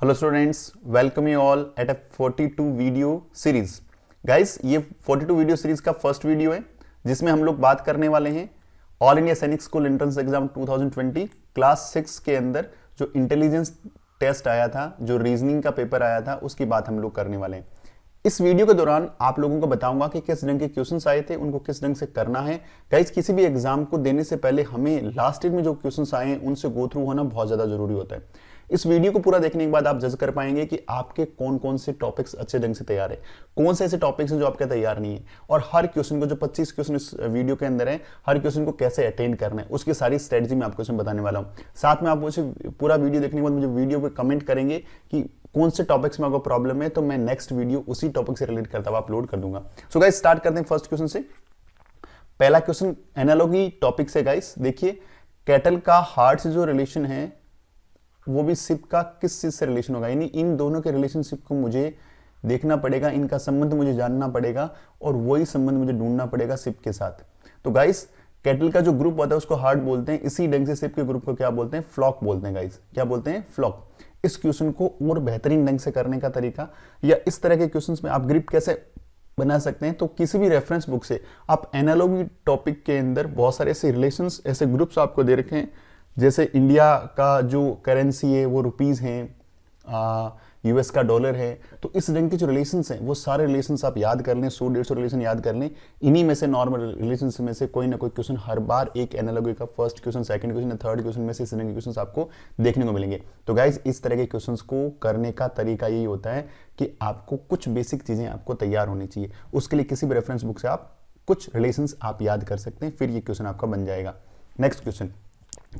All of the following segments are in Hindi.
Hello students, welcome you all at a 42 video series. Guys, ये 42 वीडियो सीरीज का फर्स्ट वीडियो है जिसमें हम लोग बात करने वाले हैं ऑल इंडिया सैनिक स्कूल एंट्रेंस एग्जाम 2020 क्लास 6 के अंदर जो इंटेलिजेंस टेस्ट आया था, जो रीजनिंग का पेपर आया था, उसकी बात हम लोग करने वाले हैं। इस वीडियो के दौरान आप लोगों को बताऊंगा कि किस ढंग के क्वेश्चंस आए थे, उनको किस ढंग से करना है। गाइस, किसी भी एग्जाम को देने से पहले हमें लास्ट डेट में जो क्वेश्चंस आए हैं उनसे गो थ्रू होना बहुत ज्यादा जरूरी होता है। इस वीडियो को पूरा देखने के बाद आप जज कर पाएंगे कि आपके कौन कौन से टॉपिक्स अच्छे ढंग से तैयार है, कौन से ऐसे टॉपिक्स हैं जो आपके तैयार नहीं है, और हर क्वेश्चन को, जो 25 क्वेश्चन इस वीडियो के अंदर है, हर क्वेश्चन को कैसे अटेंड करना है उसकी सारी स्ट्रेटजी मैं आपको इसमें बताने वाला हूं। साथ में आप मुझे पूरा वीडियो देखने के बाद मुझे वीडियो पे कमेंट करेंगे कि कौन से टॉपिक्स में आपको प्रॉब्लम है, तो मैं नेक्स्ट वीडियो उसी टॉपिक से रिलेट करता हुआ अपलोड कर दूंगा। सो गाइस, स्टार्ट करते हैं फर्स्ट क्वेश्चन से। पहला क्वेश्चन एनालॉजी टॉपिक से। गाइस देखिए, कैटल का हार्ट से जो रिलेशन है वो भी शिप का किस चीज से रिलेशन होगा, यानी इन दोनों के रिलेशनशिप को मुझे देखना पड़ेगा, इनका संबंध मुझे जानना पड़ेगा और वही संबंध मुझे ढूंढना पड़ेगा शिप के साथ। तो गाइस, कैटल का जो ग्रुप होता है उसको हार्ट बोलते हैं, इसी ढंग से शिप के ग्रुप को क्या बोलते हैं, फ्लॉक बोलते हैं। गाइस क्या बोलते हैं, फ्लॉक। इस क्वेश्चन को और बेहतरीन ढंग से करने का तरीका या इस तरह के क्वेश्चंस में आप ग्रिप कैसे बना सकते हैं, तो किसी भी रेफरेंस बुक से आप एनालॉजी टॉपिक के अंदर बहुत सारे ऐसे रिलेशंस, ऐसे ग्रुप्स आपको दे रखे हैं। जैसे इंडिया का जो करेंसी है वो रुपीज है, यूएस का डॉलर है, तो इस ढंग के जो रिलेशंस हैं वो सारे रिलेशंस आप याद कर लें, 100-150 रिलेशन याद कर लें। इन्हीं में से नॉर्मल रिलेशंस में से कोई ना कोई क्वेश्चन हर बार एक एनालॉजी का first question, second question, third question में से इस ढंग के क्वेश्चन आपको देखने को मिलेंगे। तो गाइज, इस तरह के क्वेश्चन को करने का तरीका यही होता है कि आपको कुछ बेसिक चीजें आपको तैयार होनी चाहिए। उसके लिए किसी भी रेफरेंस बुक से आप कुछ रिलेशंस आप याद कर सकते हैं, फिर ये क्वेश्चन आपका बन जाएगा। नेक्स्ट क्वेश्चन,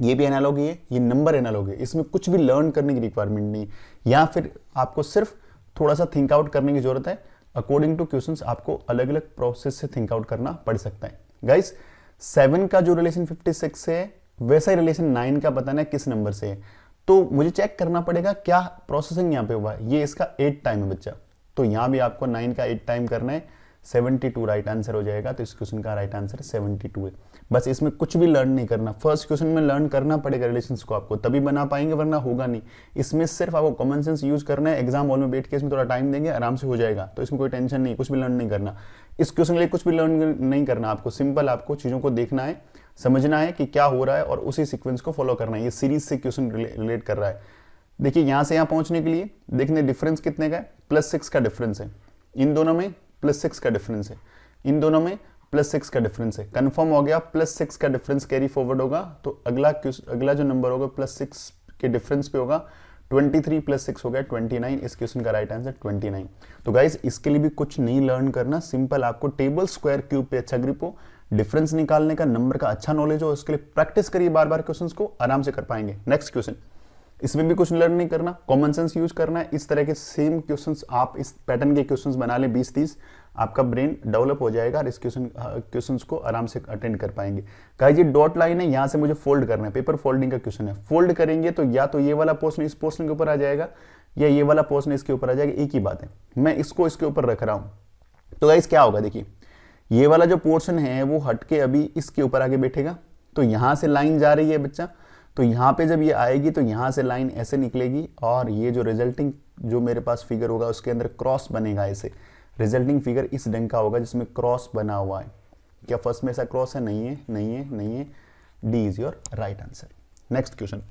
ये भी एनालॉजी है, ये नंबर एनालॉजी है, इसमें कुछ भी लर्न करने की रिक्वायरमेंट नहीं, या फिर आपको सिर्फ थोड़ा सा थिंक आउट करने की जरूरत है। अकॉर्डिंग टू क्वेश्चंस आपको अलग अलग प्रोसेस से थिंक आउट करना पड़ सकता है। गाइस, 7 का जो रिलेशन 56 से है वैसा ही रिलेशन 9 का बताना है किस नंबर से है, तो मुझे चेक करना पड़ेगा क्या प्रोसेसिंग यहाँ पे हुआ है। ये इसका 8 टाइम है बच्चा, तो यहाँ भी आपको 9 का 8 टाइम करना है, 72 राइट आंसर हो जाएगा। तो इस क्वेश्चन का राइट आंसर 72 है। बस इसमें कुछ भी लर्न नहीं करना, फर्स्ट क्वेश्चन में लर्न करना पड़ेगा रिलेशंस को, आपको तभी बना पाएंगे वरना होगा नहीं। इसमें सिर्फ आपको कॉमन सेंस यूज करना है, एग्जाम हॉल में बैठ के इसमें थोड़ा टाइम देंगे, आराम से हो जाएगा, तो इसमें कोई टेंशन नहीं, कुछ भी लर्न नहीं करना। इस क्वेश्चन के लिए कुछ भी लर्न नहीं करना आपको, सिंपल आपको चीजों को देखना है, समझना है कि क्या हो रहा है और उसी सीक्वेंस को फॉलो करना है। ये सीरीज से क्वेश्चन रिलेट कर रहा है। देखिए, यहां से यहां पहुंचने के लिए देखने डिफरेंस कितने का है, +6 का डिफरेंस है इन दोनों में, +6 का डिफरेंस है इन दोनों में, +6 का डिफरेंस है। कंफर्म हो गया, +6 का डिफरेंस कैरी फॉरवर्ड होगा, तो अगला जो नंबर होगा +6 के डिफरेंस पे होगा। 23 + 6 हो गया 29। इस क्वेश्चन का राइट आंसर 29। तो गाइस, इसके लिए भी कुछ नहीं लर्न करना, सिंपल आपको टेबल, स्क्वायर, क्यूब पे अच्छा ग्रिप हो, डिफरेंस निकालने का, नंबर का अच्छा नॉलेज हो, उसके लिए प्रैक्टिस करिए बार बार, क्वेश्चन को आराम से कर पाएंगे। नेक्स्ट क्वेश्चन, इसमें भी कुछ लर्न नहीं करना, कॉमन सेंस यूज करना है। इस तरह के सेम क्वेश्चंस आप इस पैटर्न के क्वेश्चंस बना लें 20-30, आपका ब्रेन डेवलप हो जाएगा और इस क्वेश्चंस को आराम से अटेंड कर पाएंगे। गाइस, ये डॉट लाइन है, यहां से मुझे फोल्ड करना है, पेपर फोल्डिंग का क्वेश्चन है। फोल्ड करेंगे तो या तो ये वाला पोर्शन इस पोर्शन के ऊपर आ जाएगा या ये वाला पोर्शन इसके ऊपर आ जाएगा, एक ही बात है। मैं इसको इसके ऊपर रख रहा हूं, तो गाइस क्या होगा, देखिए ये वाला जो पोर्शन है वो हटके अभी इसके ऊपर आके बैठेगा, तो यहां से लाइन जा रही है बच्चा, तो यहां पे जब ये आएगी तो यहां से लाइन ऐसे निकलेगी और ये जो रिजल्टिंग जो मेरे पास फिगर होगा उसके अंदर क्रॉस बनेगा। ऐसे रिजल्टिंग फिगर इस ढंग का होगा जिसमें क्रॉस बना हुआ है। क्या फर्स्ट में ऐसा क्रॉस है? नहीं है, नहीं है, नहीं है। D is your right answer. Next question,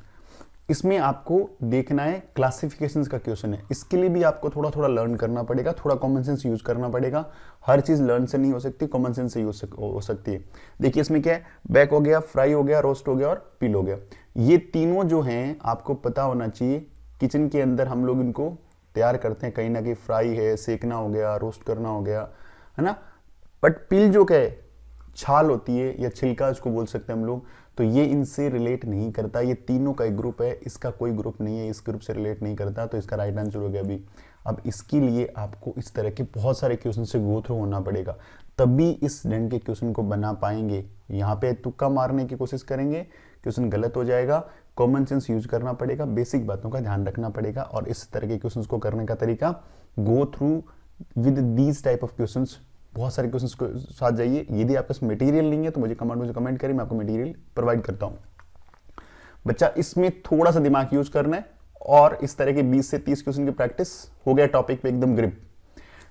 इसमें आपको देखना है क्लासिफिकेशंस का क्वेश्चन है, इसके लिए भी आपको थोड़ा थोड़ा लर्न करना पड़ेगा, थोड़ा कॉमन सेंस यूज करना पड़ेगा। हर चीज लर्न से नहीं हो सकती, कॉमन सेंस से यूज हो सकती है। देखिए, इसमें क्या है, बैक हो गया, फ्राई हो गया, रोस्ट हो गया और पील हो गया। ये तीनों जो हैं आपको पता होना चाहिए, किचन के अंदर हम लोग इनको तैयार करते हैं, कहीं ना कहीं फ्राई है, सेकना हो गया, रोस्ट करना हो गया, है ना। बट पील जो क्या है, छाल होती है या छिलका इसको बोल सकते हैं हम लोग, तो ये इनसे रिलेट नहीं करता। ये तीनों का एक ग्रुप है, इसका कोई ग्रुप नहीं है, इस ग्रुप से रिलेट नहीं करता, तो इसका राइट आंसर हो गया अभी। अब इसके लिए आपको इस तरह के बहुत सारे क्वेश्चन से गो थ्रू होना पड़ेगा, तभी इस ढंग के क्वेश्चन को बना पाएंगे। यहाँ पे तुक्का मारने की कोशिश करेंगे, क्वेश्चन गलत हो जाएगा। कॉमन सेंस यूज करना पड़ेगा, बेसिक बातों का ध्यान रखना पड़ेगा, और इस तरह के क्वेश्चंस को करने का तरीका go through with these type of questions. बहुत सारे क्वेश्चंस को साथ जाइए। यदि आपके पास मटेरियल नहीं है तो मुझे कमेंट करें, मैं आपको मटेरियल प्रोवाइड करता हूं। बच्चा, इसमें थोड़ा सा दिमाग यूज करना है और इस तरह के 20 से 30 क्वेश्चन की प्रैक्टिस हो गया टॉपिक पे एकदम ग्रिप।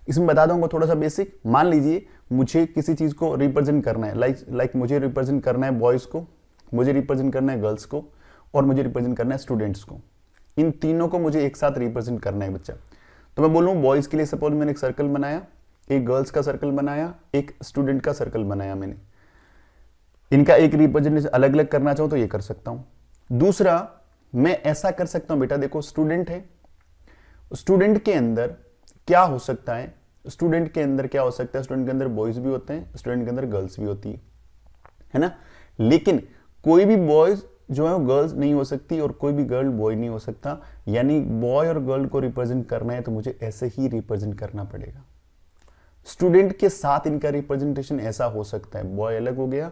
इसमें बता दूंगा थोड़ा सा बेसिक। मान लीजिए मुझे किसी चीज को रिप्रेजेंट करना है, लाइक मुझे रिप्रेजेंट करना है बॉयज को, मुझे रिप्रेजेंट करना है गर्ल्स को, और मुझे रिप्रेजेंट करना है स्टूडेंट्स को। इन तीनों को मुझे एक साथ रिप्रेजेंट करना है बच्चा। तो मैं बोलूँ बॉयज के लिए सपोज मैंने एक सर्कल बनाया, एक गर्ल्स का सर्कल बनाया, एक स्टूडेंट का सर्कल बनाया मैंने। इनका एक रिप्रेजेंटेशन अलग अलग करना चाहूं तो ये कर सकता हूं। दूसरा मैं ऐसा कर सकता हूं, बेटा देखो स्टूडेंट है, स्टूडेंट के अंदर क्या हो सकता है, स्टूडेंट के अंदर क्या हो सकता है, स्टूडेंट के अंदर बॉयज भी होते हैं, स्टूडेंट के अंदर गर्ल्स भी होती है ना। लेकिन कोई भी बॉयज जो है वो गर्ल्स नहीं हो सकती और कोई भी गर्ल बॉय नहीं हो सकता। यानी बॉय और गर्ल को रिप्रेजेंट करना है तो मुझे ऐसे ही रिप्रेजेंट करना पड़ेगा। स्टूडेंट के साथ इनका रिप्रेजेंटेशन ऐसा हो सकता है, बॉय अलग हो गया,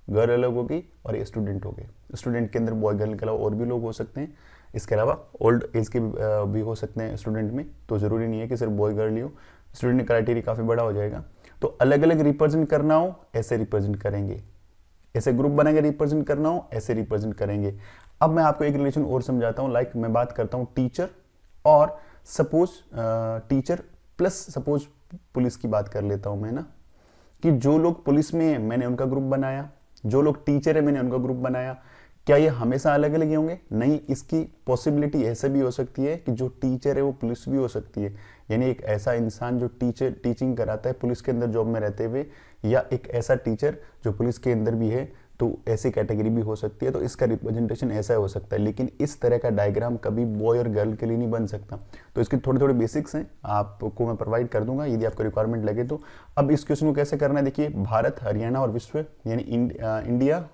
गर्ल अलग हो गई और ये स्टूडेंट हो गए। स्टूडेंट के अंदर बॉय गर्ल के अलावा और भी लोग हो सकते हैं, इसके अलावा ओल्ड एज के भी हो सकते हैं स्टूडेंट में, तो जरूरी नहीं है कि सिर्फ बॉय गर्ल ही हो। स्टूडेंट क्राइटेरिया काफी बड़ा हो जाएगा। तो अलग अलग रिप्रेजेंट करना हो ऐसे रिप्रेजेंट करेंगे, ऐसे ग्रुप बनाएंगे, रिप्रेजेंट करना हो ऐसे रिप्रेजेंट करेंगे। अब मैं आपको एक रिलेशन और समझाता हूं। लाइक मैं बात करता हूं टीचर और suppose teacher plus suppose police की बात कर लेता हूं मैं ना, कि जो लोग पुलिस में हैं मैंने उनका ग्रुप बनाया, जो लोग टीचर है मैंने उनका ग्रुप बनाया। क्या ये हमेशा अलग अलग होंगे? नहीं, इसकी पॉसिबिलिटी ऐसे भी हो सकती है कि जो टीचर है वो पुलिस भी हो सकती है। यानी एक ऐसा इंसान जो टीचिंग कराता है पुलिस के अंदर जॉब में रहते हुए, या एक ऐसा टीचर जो पुलिस के अंदर भी है, तो ऐसी कैटेगरी भी हो सकती है। तो इसका रिप्रेजेंटेशन ऐसा हो सकता है, लेकिन इस तरह का डायग्राम कभी बॉय और गर्ल के लिए नहीं बन सकता। तो इसके थोड़े थोड़े बेसिक्स हैं, आपको मैं प्रोवाइड कर दूंगा यदि आपको रिक्वायरमेंट लगे तो। अब इस क्वेश्चन को कैसे करना है देखिए, भारत, हरियाणा और विश्व, यानी इंडिया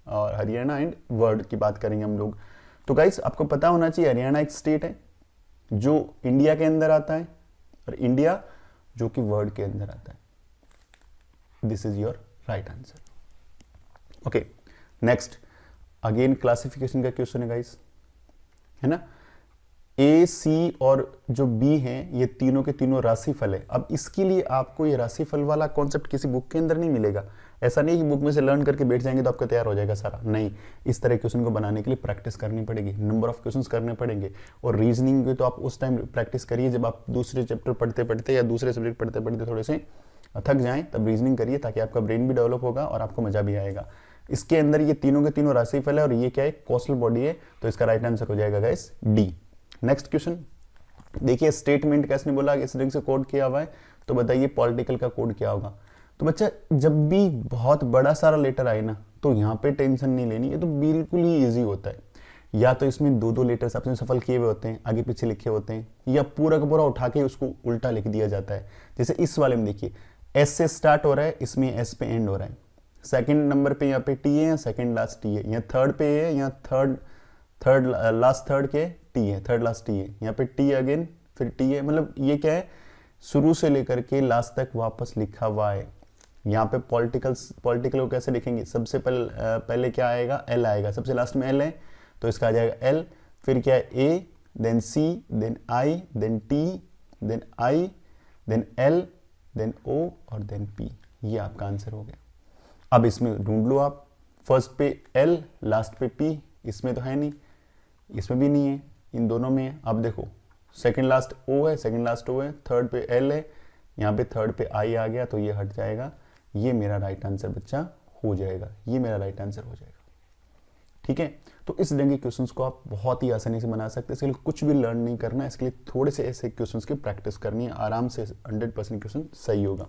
और हरियाणा एंड वर्ल्ड की बात करेंगे हम लोग। तो गाइस आपको पता होना चाहिए हरियाणा एक स्टेट है जो इंडिया के अंदर आता है, और इंडिया जो कि वर्ल्ड के अंदर आता है। This is your right answer. Okay, next again classification का क्वेश्चन है गाइस, है ना। ए, सी और जो बी हैं ये तीनों के तीनों राशिफल है। अब इसके लिए आपको ये राशिफल वाला कॉन्सेप्ट किसी बुक के अंदर नहीं मिलेगा। ऐसा नहीं कि बुक में से लर्न करके बैठ जाएंगे तो आपका तैयार हो जाएगा सारा, नहीं। इस तरह क्वेश्चन को बनाने के लिए प्रैक्टिस करनी पड़ेगी, नंबर ऑफ क्वेश्चंस करने पड़ेंगे। और रीजनिंग के तो आप उस टाइम प्रैक्टिस करिए जब आप दूसरे चैप्टर पढ़ते पढ़ते या दूसरे सब्जेक्ट पढ़ते पढ़ते थोड़े से थक जाएं, तब रीजनिंग करिए, ताकि आपका ब्रेन भी डेवलप होगा और आपको मजा भी आएगा। इसके अंदर ये तीनों के तीनों राशिफल है और ये क्या है, कोस्टल बॉडी है। तो इसका राइट आंसर हो जाएगा गाइस डी। नेक्स्ट क्वेश्चन देखिए, स्टेटमेंट कैसे बोला, इस रंग से कोड किया हुआ है, तो बताइए पॉलिटिकल का कोड क्या होगा। तो बच्चा जब भी बहुत बड़ा सारा लेटर आए ना, तो यहाँ पे टेंशन नहीं लेनी, ये तो बिल्कुल ही इजी होता है। या तो इसमें दो दो लेटर्स आपने सफल किए हुए होते हैं, आगे पीछे लिखे होते हैं, या पूरा का पूरा उठा के उसको उल्टा लिख दिया जाता है। जैसे इस वाले में देखिए, एस से स्टार्ट हो रहा है, इसमें एस पे एंड हो रहा है। सेकंड नंबर पे यहाँ पे टी है, सेकंड लास्ट टी है, यहाँ थर्ड पे है, यहाँ थर्ड लास्ट थर्ड के टी है, थर्ड लास्ट टी है, यहाँ पे टी अगेन फिर टी है। मतलब ये क्या है, शुरू से लेकर के लास्ट तक वापस लिखा हुआ है। यहाँ पे पॉलिटिकल को कैसे लिखेंगे, सबसे पहले क्या आएगा, एल आएगा, सबसे लास्ट में एल है तो इसका आ जाएगा एल, फिर क्या है A, then C, then I, then T, then I, then L, then O और देन पी। ये आपका आंसर हो गया। अब इसमें ढूंढ लो आप, फर्स्ट पे एल, लास्ट पे पी, इसमें तो है नहीं, इसमें भी नहीं है, इन दोनों में है। अब देखो सेकंड लास्ट ओ है, सेकंड लास्ट ओ है, थर्ड पे एल है, यहाँ पे थर्ड पे आई आ गया तो ये हट जाएगा। ये मेरा राइट आंसर बच्चा हो जाएगा, ये मेरा राइट आंसर हो जाएगा। ठीक है, तो इस ढंग के क्वेश्चंस को आप बहुत ही आसानी से बना सकते हैं। इसके लिए कुछ भी लर्न नहीं करना है, इसके लिए थोड़े से ऐसे क्वेश्चंस की प्रैक्टिस करनी है, आराम से 100% क्वेश्चन सही होगा।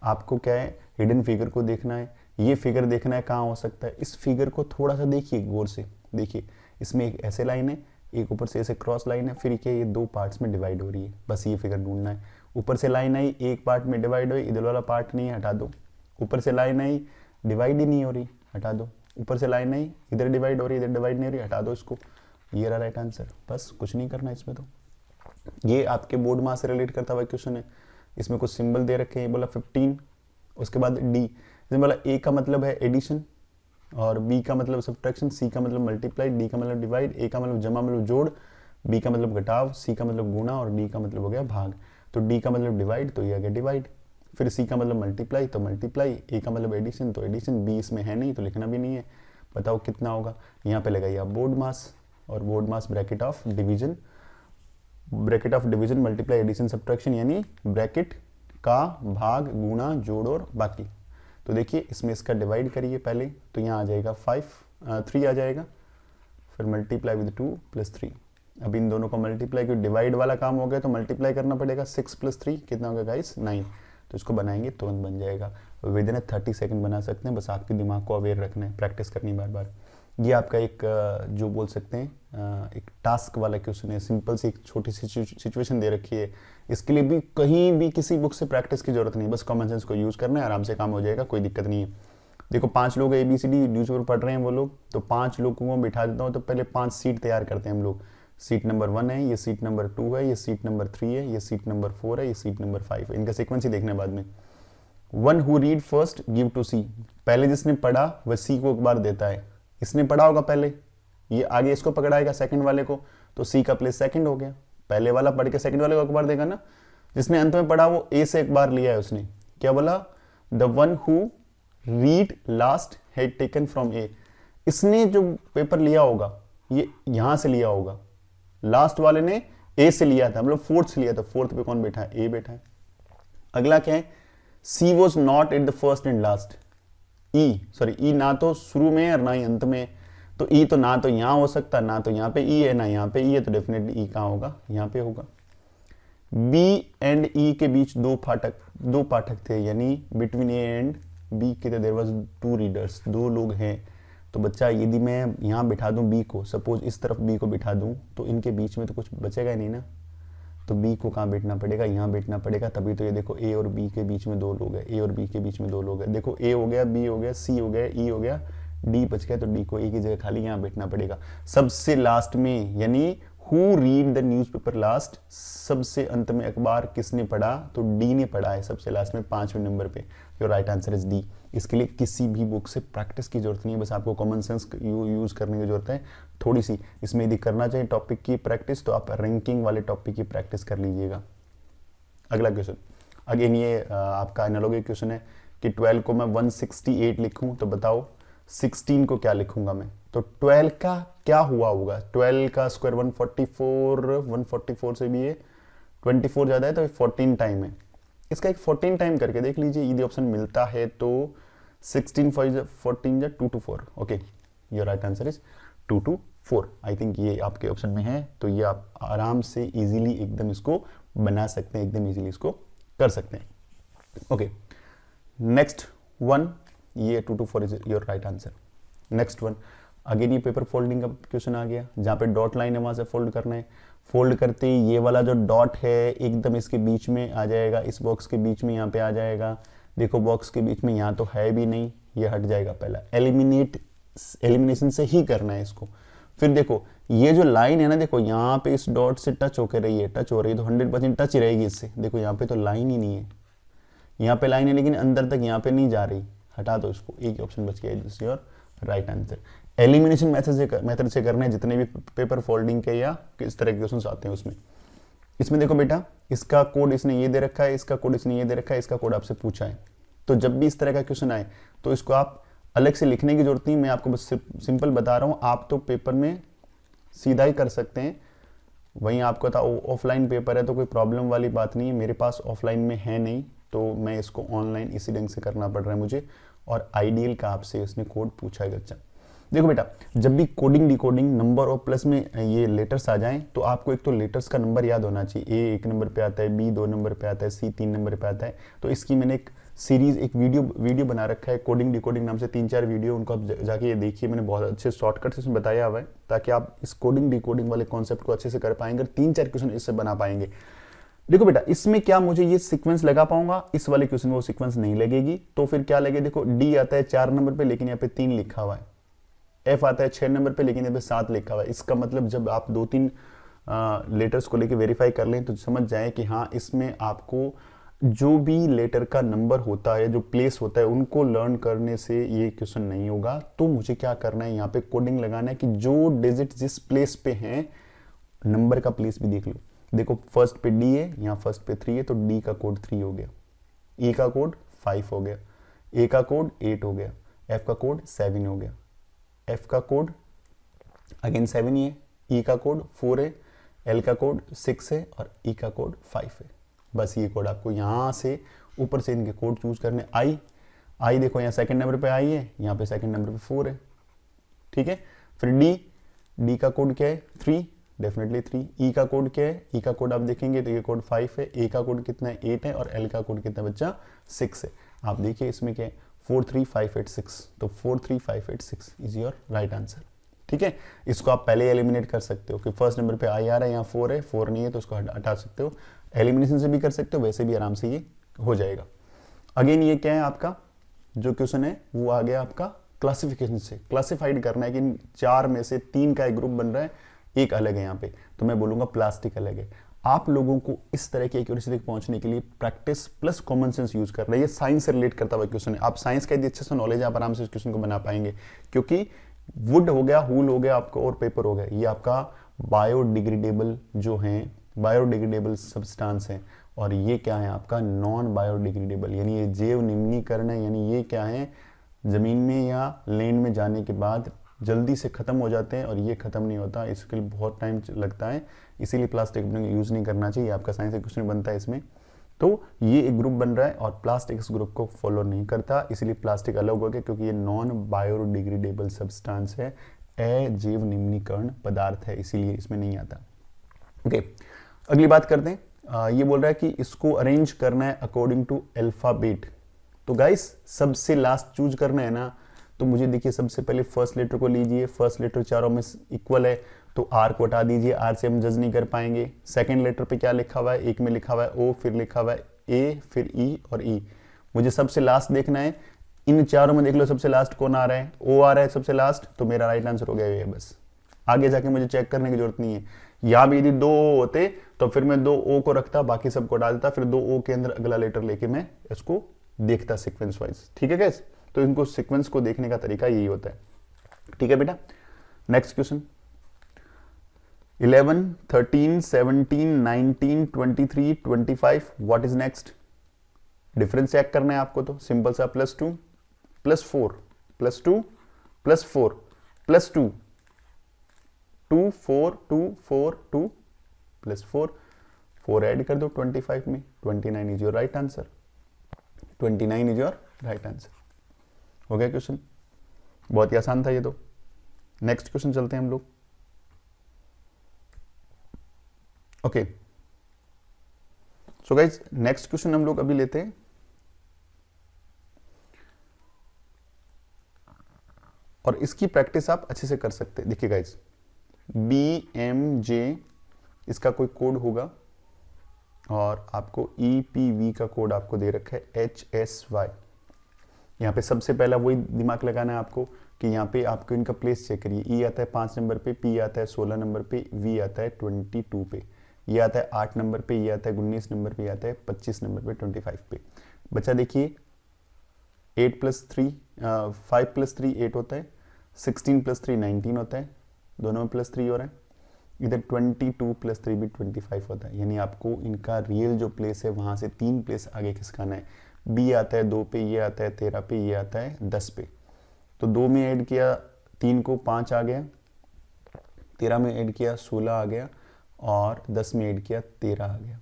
आपको क्या है, हिडन फिगर को देखना है, ये फिगर देखना है कहाँ हो सकता है। इस फिगर को थोड़ा सा देखिए गौर से, देखिए इसमें एक ऐसे लाइन है, एक ऊपर से ऐसे क्रॉस लाइन है, फिर क्या ये दो पार्ट्स में डिवाइड हो रही है, बस ये फिगर ढूंढना है। ऊपर से लाइन आई, एक पार्ट में डिवाइड हुई, इधर वाला पार्ट नहीं है, हटा दो। ऊपर से लाइन आई, डिवाइड ही नहीं हो रही, हटा दो। ऊपर से लाइन आई, इधर डिवाइड हो रही, इधर डिवाइड नहीं हो रही, हटा दो इसको। ये रहा राइट आंसर, बस कुछ नहीं करना इसमें। तो ये आपके बोर्ड मास से रिलेट करता हुआ क्वेश्चन है। इसमें कुछ सिंबल दे रखे हैं, बोला 15, उसके बाद डी, इसमें बोला ए का मतलब है एडिशन, और बी का मतलब सब्ट्रैक्शन, सी का मतलब मल्टीप्लाई, डी का मतलब डिवाइड, ए का मतलब जमा मतलब जोड़, बी का मतलब घटाव, सी का मतलब गुणा और डी का मतलब हो गया भाग। तो डी का मतलब डिवाइड, तो ये आ गया डिवाइड। फिर सी का मतलब मल्टीप्लाई, तो मल्टीप्लाई, ए का मतलब एडिशन, तो एडिशन, बी इसमें है नहीं तो लिखना भी नहीं है। बताओ कितना होगा, यहाँ पे लगाइए आप बोर्ड मास, और BODMAS bracket of division multiply addition subtraction, यानी ब्रैकेट का भाग गुणा जोड़ और बाकी। तो देखिए इसमें इसका डिवाइड करिए पहले, तो यहाँ आ जाएगा 3 आ जाएगा, फिर मल्टीप्लाई विद 2 + 3। अब इन दोनों को मल्टीप्लाई, क्योंकि डिवाइड वाला काम हो गया तो मल्टीप्लाई करना पड़ेगा। 6 + 3 कितना होगा गाइस? 9। तो इसको बनाएंगे तुरंत बन जाएगा, विद इन 30 सेकंड बना सकते हैं। बस आपके दिमाग को अवेयर रखना है, प्रैक्टिस करनी बार बार। ये आपका एक जो बोल सकते हैं एक टास्क वाला क्वेश्चन है। सिंपल सी एक छोटी सी सिचुएशन दे रखी है, इसके लिए भी कहीं भी किसी बुक से प्रैक्टिस की जरूरत नहीं, बस कॉमन सेंस को यूज़ करना है, आराम से काम हो जाएगा, कोई दिक्कत नहीं है। देखो 5 लोग ABCD न्यूज़पेपर पढ़ रहे हैं वो लोग, तो 5 लोगों को बिठा देता हूँ, तो पहले 5 सीट तैयार करते हैं हम लोग। सीट नंबर 1 है, ये सीट नंबर 2 है, ये सीट नंबर 3 है, ये सीट नंबर 4 है, ये सीट नंबर 5 है। इनका सीक्वेंस ही देखना है बाद में। 1 who read first give to C, पहले जिसने पढ़ा वह C को एक बार देता है। इसने पढ़ा होगा पहले, ये आगे इसको पकड़ाएगा सेकंड वाले को, तो C का प्लेस सेकंड हो गया। पहले वाला पढ़ के सेकंड वाले को एक बार देगा ना। जिसने अंत में पढ़ा वो A से एक बार लिया है उसने। क्या बोला? The one who read last had taken from A। इसने जो पेपर लिया होगा ये यहां से लिया होगा, लास्ट वाले ने A से लिया था, मतलब 4th से लिया था। 4th पे कौन बैठा है? A बैठा है। अगला क्या है? C was not at the first and last। E ना तो शुरू में और ना ही अंत में। तो E तो ना तो यहाँ हो सकता, ना तो यहाँ पे E है, ना यहाँ पे E है, तो डेफिनेटली E कहाँ होगा? यहाँ पे होगा। B एंड E के बीच दो पाठक थे, यानी बिटवीन A एंड B के देयर वाज 2 रीडर्स, 2 लोग हैं। तो बच्चा यदि मैं यहाँ बिठा दूँ B को, सपोज इस तरफ B को बिठा दूँ, तो इनके बीच में तो कुछ बचेगा ही नहीं ना। तो B को कहाँ बैठना पड़ेगा? यहाँ बैठना पड़ेगा। तभी तो ये देखो A और B के बीच में 2 लोग हैं, A और B के बीच में 2 लोग हैं। देखो A हो गया, B हो गया, C हो गया, E हो गया, D बच गया, तो D को A की जगह खाली यहाँ बैठना पड़ेगा सबसे लास्ट में। यानी who read the newspaper last, सबसे अंत में अखबार किसने पढ़ा? तो D ने पढ़ा है सबसे लास्ट में, 5वें नंबर पे। Your right answer is D। इसके लिए किसी भी बुक से प्रैक्टिस की जरूरत नहीं है, बस आपको कॉमन सेंस यूज़ करने की जरूरत है थोड़ी सी। इसमें यदि करना चाहिए टॉपिक की प्रैक्टिस, तो आप रैंकिंग वाले टॉपिक की प्रैक्टिस कर लीजिएगा। अगला क्वेश्चन, अगेन ये आपका एनालॉजी क्वेश्चन है कि 12 को मैं 168 लिखूं, तो बताओ 16 को क्या लिखूंगा मैं? तो 12 का क्या हुआ होगा? 12 का स्क्वायर 144 से भी ये 24 ज़्यादा है, तो 14 टाइम है। इसका एक 14 टाइम करके देख लीजिए, यदि ऑप्शन मिलता है तो 16 × 14 = 2 to 4। Okay, your right answer is 2 to 4। I think ये आपके ऑप्शन में है, तो ये आप आराम से इजीली एकदम इसको बना सकते हैं, एकदम इजीली इसको कर सकते हैं। ओके, नेक्स्ट वन, ये 2 to 4 is your right answer. Next one, again ये पेपर फोल्डिंग का क्वेश्चन आ गया, जहाँ पे डॉट लाइन है वहाँ से फोल्ड करना है। फोल्ड करते ही ये वाला जो डॉट है एकदम इसके बीच में आ जाएगा, इस बॉक्स के बीच में यहाँ पे आ जाएगा। देखो बॉक्स के बीच में यहाँ तो है भी नहीं, ये हट जाएगा। पहला एलिमिनेशन से ही करना है इसको। फिर देखो ये जो लाइन है ना, देखो यहाँ पे इस डॉट से टच होकर रही है, टच हो रही है, तो 100% टच ही रहेगी इससे। देखो यहाँ पे तो लाइन ही नहीं है, यहाँ पे लाइन है लेकिन अंदर तक यहाँ पे नहीं जा रही, हटा दो इसको। एक ऑप्शन बच गया, this is your right answer. Elimination method से करना है जितने भी पेपर फोल्डिंग के या किस तरह के क्वेश्चन आते हैं उसमें। इसमें देखो बेटा, इसका कोड इसने ये दे रखा है, इसका कोड इसने ये दे रखा है, इसका कोड आपसे पूछा है। तो जब भी इस तरह का क्वेश्चन आए तो इसको आप अलग से लिखने की जरूरत नहीं, मैं आपको बस सिंपल बता रहा हूँ। आप तो पेपर में सीधा ही कर सकते हैं, वहीं आपको था ऑफलाइन पेपर है तो कोई प्रॉब्लम वाली बात नहीं है। मेरे पास ऑफलाइन में है नहीं, तो मैं इसको ऑनलाइन इसी ढंग से करना पड़ रहा है मुझे। और आइडियल का आपसे इसने कोड पूछा है बच्चा। देखो बेटा, जब भी कोडिंग डिकोडिंग नंबर और प्लस में ये लेटर्स आ जाएं, तो आपको एक तो लेटर्स का नंबर याद होना चाहिए। ए 1 नंबर पे आता है, बी 2 नंबर पे आता है, सी 3 नंबर पे आता है। तो इसकी मैंने एक सीरीज, एक वीडियो बना रखा है कोडिंग डिकोडिंग नाम से, 3-4 वीडियो, उनको आप जाके ये देखिए। मैंने बहुत अच्छे शॉर्टकट से इसमें बताया हुआ है, ताकि आप इस कोडिंग डिकोडिंग वाले कॉन्सेप्ट को अच्छे से कर पाएंगे, 3-4 क्वेश्चन इससे बना पाएंगे। देखो बेटा, इसमें क्या मुझे ये सीक्वेंस लगा पाऊंगा, इस वाले क्वेश्चन में वो सीक्वेंस नहीं लगेगी। तो फिर क्या लगे, देखो डी आता है 4 नंबर पे, लेकिन यहाँ पे 3 लिखा हुआ है। एफ आता है 6 नंबर पे, लेकिन यहाँ पे 7 लिखा हुआ है। इसका मतलब जब आप 2-3 लेटर्स को लेके वेरीफाई कर लें तो समझ जाए कि हाँ, इसमें आपको जो भी लेटर का नंबर होता है, जो प्लेस होता है, उनको लर्न करने से ये क्वेश्चन नहीं होगा। तो मुझे क्या करना है, यहाँ पे कोडिंग लगाना है कि जो डिजिट जिस प्लेस पे हैं, नंबर का प्लेस भी देख लो। देखो फर्स्ट पे डी है, यहाँ फर्स्ट पे 3 है, तो डी का कोड 3 हो गया, ई का कोड 5 हो गया, ए का कोड 8 हो गया, एफ का कोड 7 हो गया, एफ का कोड अगेन 7 ही है, ई का कोड 4 है, एल का कोड 6 है और ई का कोड 5 है। बस ये कोड आपको यहाँ से ऊपर से इनके कोड चूज करने। आई देखो यहाँ सेकंड नंबर पे आई है, यहाँ पे सेकंड नंबर पे 4 है, ठीक है। फिर डी का कोड क्या है 3, डेफिनेटली 3। ई का कोड क्या है, ई का कोड आप देखेंगे तो ये कोड 5 है, ए का कोड कितना है 8 है और एल का कोड कितना बच्चा 6 है। आप देखिए इसमें क्या है 4 3 5 8 6, तो 4 3 5 8 6 इज योर राइट आंसर, ठीक है। इसको आप पहले एलिमिनेट कर सकते हो कि फर्स्ट नंबर पे आई आ रहा है, यहाँ 4 है, 4 नहीं है तो उसको हटा सकते हो, एलिमिनेशन से भी कर सकते हो, वैसे भी आराम से ये हो जाएगा। अगेन ये क्या है आपका जो क्वेश्चन है वो आ गया आपका क्लासिफिकेशन से, क्लासिफाइड करना है कि 4 में से 3 का एक ग्रुप बन रहा है, एक अलग है यहाँ पे, तो मैं बोलूंगा प्लास्टिक अलग है। आप लोगों को इस तरह की एक्यूरेसी तक पहुंचने के लिए practice plus common sense use कर रहे हैं। ये साइंस से रिलेट करता हुआ क्वेश्चन है, आप साइंस का यदि अच्छे से नॉलेज है आप आराम से इस क्वेश्चन को बना पाएंगे, क्योंकि वुड हो गया, हूल हो गया आपका और पेपर हो गया, ये आपका बायोडिग्रेडेबल जो है, बायोडिग्रेडेबल सब्सटेंस है, और ये क्या है आपका नॉन बायोडिग्रेडेबल, यानी ये जैव निम्नीकरण है, यानी ये क्या है जमीन में या लैंड में जाने के बाद जल्दी से खत्म हो जाते हैं और ये खत्म नहीं होता, इसके लिए बहुत टाइम लगता है, इसीलिए प्लास्टिक यूज नहीं करना चाहिए। आपका साइंस का क्वेश्चन बनता है इसमें, तो ये एक ग्रुप बन रहा है और प्लास्टिक इस ग्रुप को फॉलो नहीं करता, इसलिए प्लास्टिक अलग हो गया, क्योंकि ये नॉन बायोडिग्रेडेबल सब्सटेंस है, अजैव निम्नीकरण पदार्थ है, इसीलिए इसमें नहीं आता। ओके, अगली बात करते हैं। ये बोल रहा है कि इसको अरेंज करना है अकॉर्डिंग टू अल्फाबेट। तो गाइस सबसे लास्ट चूज करना है ना, तो मुझे देखिए सबसे पहले फर्स्ट लेटर को लीजिए, फर्स्ट लेटर चारों में इक्वल है तो आर को हटा दीजिए, आर से हम जज नहीं कर पाएंगे। सेकंड लेटर पे क्या लिखा हुआ है, एक में लिखा हुआ है ओ, फिर लिखा हुआ है ए, फिर ई और ई। मुझे सबसे लास्ट देखना है, इन चारों में देख लो सबसे लास्ट कौन आ रहा है, ओ आ रहा है सबसे लास्ट, तो मेरा राइट आंसर हो गया ये। बस आगे जाके मुझे चेक करने की जरूरत नहीं है। यहाँ भी यदि 2 ओ होते तो फिर मैं 2 ओ को रखता, बाकी सबको डाल देता, फिर 2 ओ के अंदर अगला लेटर लेके मैं इसको देखता सीक्वेंस वाइज, ठीक है गाइस। तो इनको सीक्वेंस को देखने का तरीका यही होता है, ठीक है बेटा। Next question 11 13 17 19 23 25 what is next. Difference check करना है आपको, तो सिंपल सा +2 +4 +2 +4 +2 2 4 2 4 2 +4 4 ऐड कर दो 25 में, 29 is your right answer, 29 is your right answer. हो गया क्वेश्चन, बहुत ही आसान था ये तो। नेक्स्ट क्वेश्चन चलते हैं हम लोग। Okay so guys next question हम लोग अभी लेते हैं, और इसकी प्रैक्टिस आप अच्छे से कर सकते हैं। देखिए गाइज BMJ इसका कोई कोड होगा और आपको EPV का कोड आपको दे रखा है HSY। यहाँ पे सबसे पहला वही दिमाग लगाना है आपको कि यहाँ पे आपको इनका प्लेस चेक करिए। E आता है 5 नंबर पे, P आता है 16 नंबर पे, V आता है 22 पे, ये आता है 8 नंबर पे, ये आता है 19 नंबर पे, ये आता है 25 नंबर पे, 25 पे। बच्चा देखिए 8 + 3 5 + 3 8 होता है, 16 + 3 19 होता है, दोनों में +3 हो रहा है, इधर 22 + 3 भी 25 होता है। यानी आपको इनका रियल जो प्लेस है वहाँ से 3 प्लेस आगे खिसकाना है। B आता है 2 पे, ये आता है 13 पे, ये आता है 10 पे। तो 2 में ऐड किया 3 को 5 आ गया, 13 में ऐड किया 16 आ गया, और 10 में ऐड किया 13 आ गया।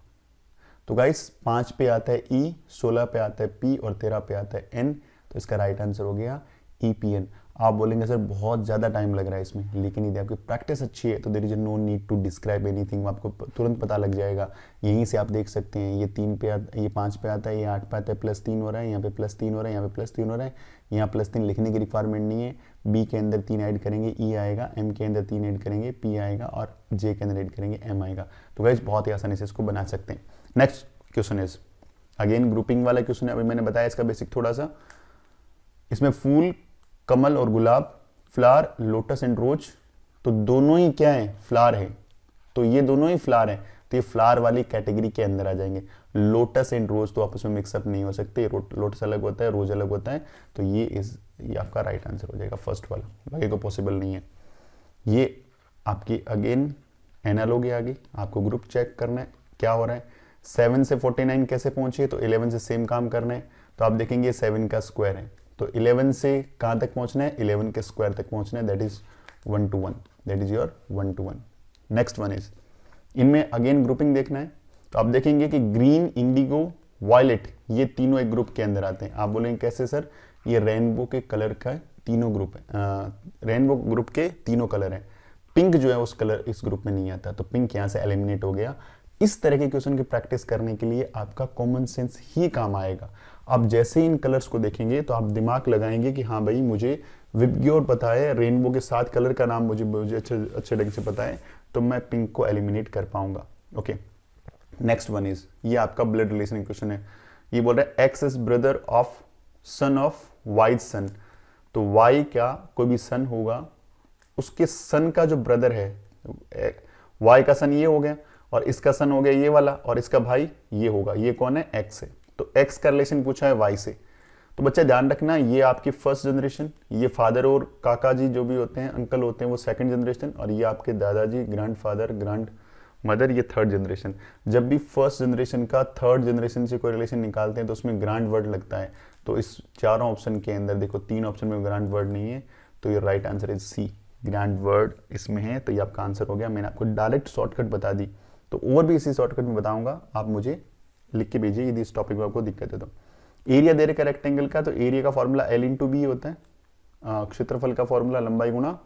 तो गाइस 5 पे आता है E, 16 पे आता है P और 13 पे आता है N, तो इसका राइट आंसर हो गया EPN। आप बोलेंगे सर बहुत ज़्यादा टाइम लग रहा है इसमें, लेकिन यदि आपकी प्रैक्टिस अच्छी है तो there is no need to describe anything, आपको तुरंत पता लग जाएगा। यहीं से आप देख सकते हैं ये 3 पे ये 5 पे आता है, ये 8 पे आता है, +3 हो रहा है, यहाँ पे +3 हो रहा है, यहाँ पे +3 हो रहा है, यहाँ +3 लिखने की रिक्वायरमेंट नहीं है। B के अंदर 3 ऐड करेंगे E आएगा, M के अंदर 3 ऐड करेंगे P आएगा, और J के अंदर ऐड करेंगे M आएगा। तो गाइस बहुत ही आसानी से इसको बना सकते हैं। Next question is again grouping वाला क्वेश्चन है, अभी मैंने बताया इसका बेसिक थोड़ा सा। इसमें फूल, कमल और गुलाब, फ्लावर, लोटस एंड रोज, तो दोनों ही क्या है फ्लावर है, तो ये दोनों ही फ्लावर है, तो ये फ्लावर वाली कैटेगरी के अंदर आ जाएंगे। लोटस एंड रोज तो आपस में मिक्सअप नहीं हो सकते, लोटस अलग होता है, रोज अलग होता है, तो ये आपका राइट आंसर हो जाएगा फर्स्ट वाला, बाकी को पॉसिबल नहीं है। ये आपकी अगेन एनालॉगी आ गई, आपको ग्रुप चेक करना है क्या हो रहा है। 7 से 49 कैसे पहुंचे, तो 11 से सेम काम करना है, तो आप देखेंगे 7 का स्क्वायर है, तो 11 से कहाँ तक पहुंचना है, 11 के स्क्वायर तक पहुंचना है, that is 1 to 1, that is your 1 to 1, next one is, इनमें अगेन ग्रुपिंग देखना है, तो आप देखेंगे कि ग्रीन, इंडिगो, वायलेट ये तीनों एक ग्रुप के अंदर आते हैं। आप बोलेंगे कैसे सर, ये रेनबो के कलर का तीनों ग्रुप है, रेनबो ग्रुप के तीनों कलर हैं। पिंक जो है उस कलर इस ग्रुप में नहीं आता, तो पिंक यहाँ से एलिमिनेट हो गया। इस तरह के क्वेश्चन की प्रैक्टिस करने के लिए आपका कॉमन सेंस ही काम आएगा। आप जैसे इन कलर्स को देखेंगे तो आप दिमाग लगाएंगे कि हाँ भाई मुझे विबग्योर पता है, रेनबो के 7 कलर का नाम मुझे अच्छे ढंग से पता है, तो मैं पिंक को एलिमिनेट कर पाऊंगा। ओके, नेक्स्ट वन इज, ये आपका ब्लड रिलेशन क्वेश्चन है। ये बोल रहा है X is brother of son of Y son. तो वाई क्या कोई भी सन होगा, उसके सन का जो ब्रदर है, वाई का सन ये हो गया और इसका सन हो गया ये वाला, और इसका भाई ये होगा, ये कौन है, एक्स है। तो एक्स का रिलेशन पूछा है वाई से। तो बच्चा ध्यान रखना, ये आपकी फर्स्ट जनरेशन, ये फादर और काका जी जो भी होते हैं, अंकल होते हैं, वो सेकंड जनरेशन, और ये आपके दादाजी, ग्रैंडफादर, ग्रैंड मदर, ये थर्ड जनरेशन। जब भी फर्स्ट जनरेशन का थर्ड जनरेशन से कोई रिलेशन निकालते हैं तो उसमें ग्रैंड वर्ड लगता है। तो इस चारों ऑप्शन के अंदर देखो 3 ऑप्शन में ग्रैंड वर्ड नहीं है, तो ये right answer is C, grand word इसमें है। तो ये आपका आंसर हो गया। मैंने आपको डायरेक्ट शॉर्टकट बता दी, तो और भी इसी शॉर्टकट में बताऊंगा, आप मुझे लिख के भेजिए यदि इस टॉपिक में आपको दिक्कत है तो। एरिया दे रखा रेक्टेंगल का, तो एरिया का फॉर्मूला L/B होता है, क्षेत्रफल का फॉर्मूला लंबाई गुना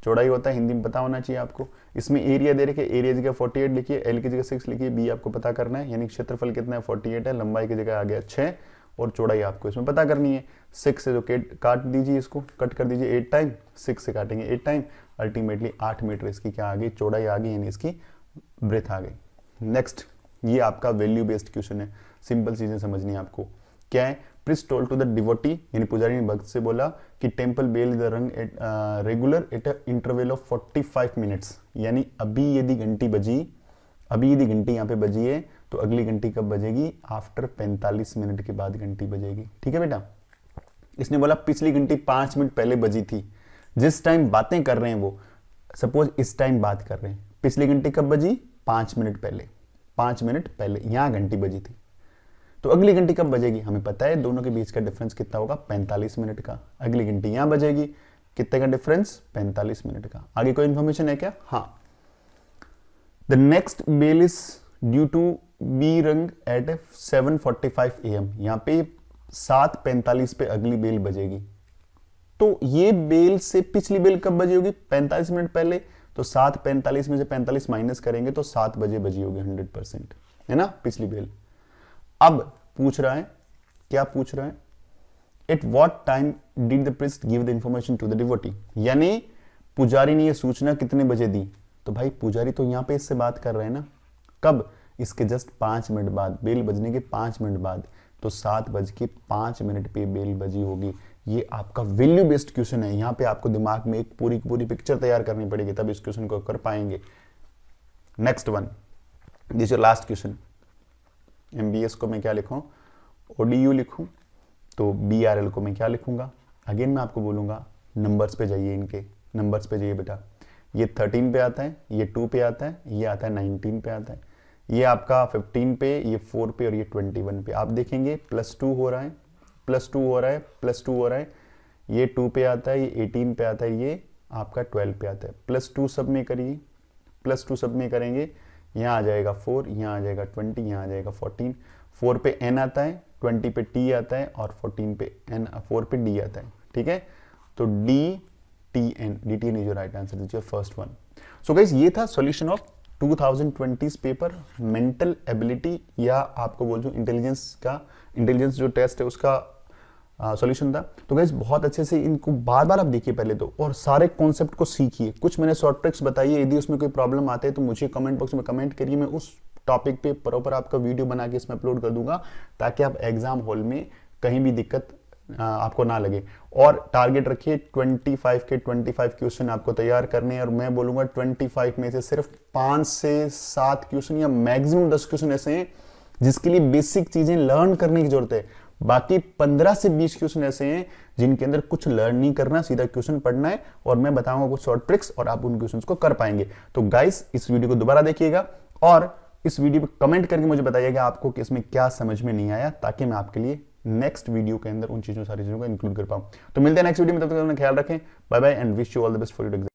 चौड़ाई होता है, हिंदी में पता होना चाहिए आपको। इसमें एरिया दे रखे, एरिया जगह 48 लिखिए, L की जगह 6 लिखिए, B आपको पता करना है, यानी क्षेत्रफल कितना है 48 है, लंबाई की जगह आ गया 6 और चौड़ाई आपको इसमें पता करनी है। 6 से जो काट दीजिए, इसको कट कर दीजिए 8 टाइम, 6 से काटेंगे 8 टाइम, अल्टीमेटली 8 मीटर इसकी क्या आ गई, चौड़ाई आ गई, यानी इसकी ब्रेथ आ गई। नेक्स्ट, ये आपका वैल्यू बेस्ड क्वेश्चन है, सिंपल चीजें समझनी है आपको। क्या है, please told to the devotee, यानी पुजारी ने भक्त से बोला कि temple bell the rung at regular at a interval of 45 minutes. यानी अभी यदि घंटी बजी, अभी यदि घंटी यहाँ पे बजी है तो अगली घंटी कब बजेगी, आफ्टर 45 मिनट के बाद घंटी बजेगी। ठीक है बेटा, इसने बोला पिछली घंटी 5 मिनट पहले बजी थी। जिस टाइम बातें कर रहे हैं वो, सपोज इस टाइम बात कर रहे हैं, पिछली घंटी कब बजी, 5 मिनट पहले, 5 मिनट पहले यहां घंटी बजी थी, तो अगली घंटी कब बजेगी, हमें पता है दोनों के बीच का डिफरेंस कितना होगा, 45 मिनट का। अगली घंटी यहां बजेगी, कितने का डिफरेंस, 45 मिनट का। आगे कोई इंफॉर्मेशन है क्या, हाँ, the next bell is due to be rung at 7:45 AM। यहां पे 7:45 पे अगली बेल बजेगी, तो ये बेल से पिछली बेल कब बजी होगी, 45 मिनट पहले, तो 7:45 में से 45 माइनस करेंगे तो 7 बजे बजी होगी 100%, है ना, पिछली बेल। अब पूछ रहा है, क्या पूछ रहा है, at what time did the priest give the information to the devotee, यानी पुजारी ने यह सूचना कितने बजे दी। तो भाई पुजारी तो यहां पे इससे बात कर रहे हैं ना, कब, इसके जस्ट 5 मिनट बाद, बेल बजने के 5 मिनट बाद, तो 7:05 पे बेल बजी होगी। ये आपका वैल्यू बेस्ड क्वेश्चन है, यहां पे आपको दिमाग में एक पूरी पूरी पिक्चर तैयार करनी पड़ेगी, तब इस क्वेश्चन को कर पाएंगे। Next one, this your last question. MBS को मैं क्या लिखूं, ODU लिखूं, तो BRL को मैं क्या लिखूंगा, अगेन मैं आपको बोलूंगा नंबर्स पे जाइए, इनके नंबर्स पे जाइए बेटा। ये 13 पे आता है, ये 2 पे आता है, ये आता है 19 पे आता है, ये आपका 15 पे, ये 4 पे और ये 21 पे। आप देखेंगे +2 हो रहा है, +2 हो रहा है, +2 हो रहा है, ये 2 पे आता है, ये 18 पे आता है, ये आपका 12 पे आता है। +2 सब में करिए, +2 सब में करेंगे, यहाँ आ जाएगा 4, यहाँ आ जाएगा 20, यहाँ आ जाएगा 14। 4 पे N आता है, 20 पे T आता है और 14 पे N, 4 पे D आता है। ठीक है, तो DTN is your right answer, this your first one. So guys, ये था solution of 2020 paper mental ability, या आपको बोल दूं इंटेलिजेंस जो टेस्ट है उसका सॉल्यूशन था। तो गाइस बहुत अच्छे से इनको बार बार आप देखिए पहले तो, और सारे कॉन्सेप्ट को सीखिए। कुछ मैंने शॉर्ट ट्रिक्स बताई है, यदि उसमें कोई प्रॉब्लम आते हैं तो मुझे कमेंट बॉक्स में कमेंट करिए, मैं उस टॉपिक पे प्रॉपर आपका वीडियो बना के इसमें अपलोड कर दूंगा, ताकि आप एग्जाम हॉल में कहीं भी दिक्कत आपको ना लगे। और टारगेट रखिए 25 के 25 क्वेश्चन आपको तैयार करने हैं, और मैं बोलूंगा 25 में से सिर्फ 5 से 7 क्वेश्चन या मैक्सिमम 10 क्वेश्चन ऐसे हैं जिसके लिए बेसिक चीजें लर्न करने की जरूरत है। बाकी 15 से 20 क्वेश्चन ऐसे हैं जिनके अंदर कुछ लर्न नहीं करना, सीधा क्वेश्चन पढ़ना है, और मैं बताऊंगा कुछ शॉर्ट ट्रिक्स और आप उन क्वेश्चंस को कर पाएंगे। तो गाइस इस वीडियो को दोबारा देखिएगा और इस वीडियो पे कमेंट करके मुझे बताइएगा आपको कि इसमें क्या समझ में नहीं आया, ताकि मैं आपके लिए नेक्स्ट वीडियो के अंदर उन सारी चीजों को इंक्लूड कर पाऊं। तो मिलते हैं नेक्स्ट वीडियो में, तब तक अपना ख्याल रखें, bye bye and wish you all the best for your exam.